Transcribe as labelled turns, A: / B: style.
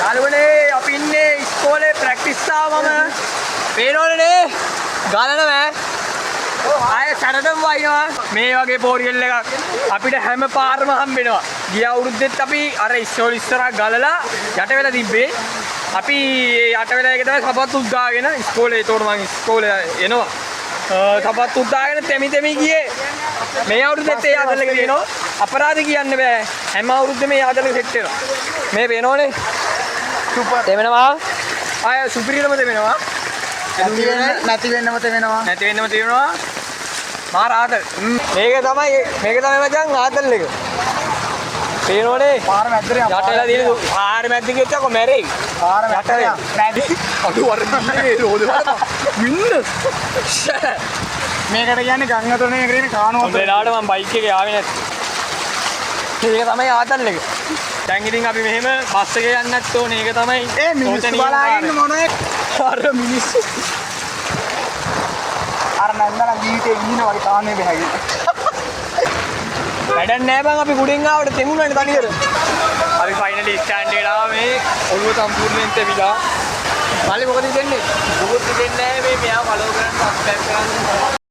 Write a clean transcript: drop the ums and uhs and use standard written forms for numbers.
A: යාළුවනේ අපි ඉන්නේ ඉස්කෝලේ ප්‍රැක්ටිස් ආවම පේනවනේ ගලනවා ආයෙ සැරටම වයින්නවා මේ වගේ පෝරියල් එකක් අපිට හැම පාරම හම්බෙනවා ගිය අවුරුද්දෙත් අපි අර ඉස්සරහ ගලලා යට වෙලා තිබ්බේ අපි යට වෙලා එක තමයි සපත්තුත් ගාගෙන ඉස්කෝලේ ඒතකොට මම ඉස්කෝලේ එනවා සපත්තුත් දාගෙන තෙමි ගියේ මේ අවුරුද්දෙත් ඒ ආදල් එක තියෙනවා අපරාධ කියන්න බෑ හැම අවුරුද්දෙම මේ ආදල් එක සෙට් වෙනවා මේ පේනවනේ සුපර් තෙමෙනවා ආය සුපිරියලම තෙමෙනවා නැති වෙන්නම තෙමෙනවා මාර ආදල් මේක තමයි මචං ආදල් එක පේනවනේ පාර මැද්දට යටලා තියෙන පාර මැද්ද කියච්චකො මැරෙයි පාර මැද්දට මැදි අඩු වර්ධනේ රෝද වලට වින්න මේකට කියන්නේ ගංගතොනේ කරගෙන කානුව වෙලාවට මම බයික් එකේ ආවේ නැති මේක තමයි ආදල් එක දැන් ඉතින් අපි මෙහෙම බස් එකේ යන්න නැත් ඕනේ ඒක තමයි ඒ මිනිස්සු බලාගෙන මොනේ අර මිනිස්සු අර නන්දලා ජීවිතේ ඉන්න වගේ කාන්නේ බහැගෙන වැඩක් නෑ බං අපි ගුඩෙන් ආවට තෙමුණානේ තනිකර අපි ෆයිනලි ස්ටෑන්ඩ් එකට ආවා මේ ඔළුව සම්පූර්ණයෙන් තෙවිලා මල්ලි මොකද දෙන්නේ මොකද දෙන්නේ නෑ මේ මෙයා ෆලෝ කරන්න සබ්ස්ක්‍රයිබ් කරන්න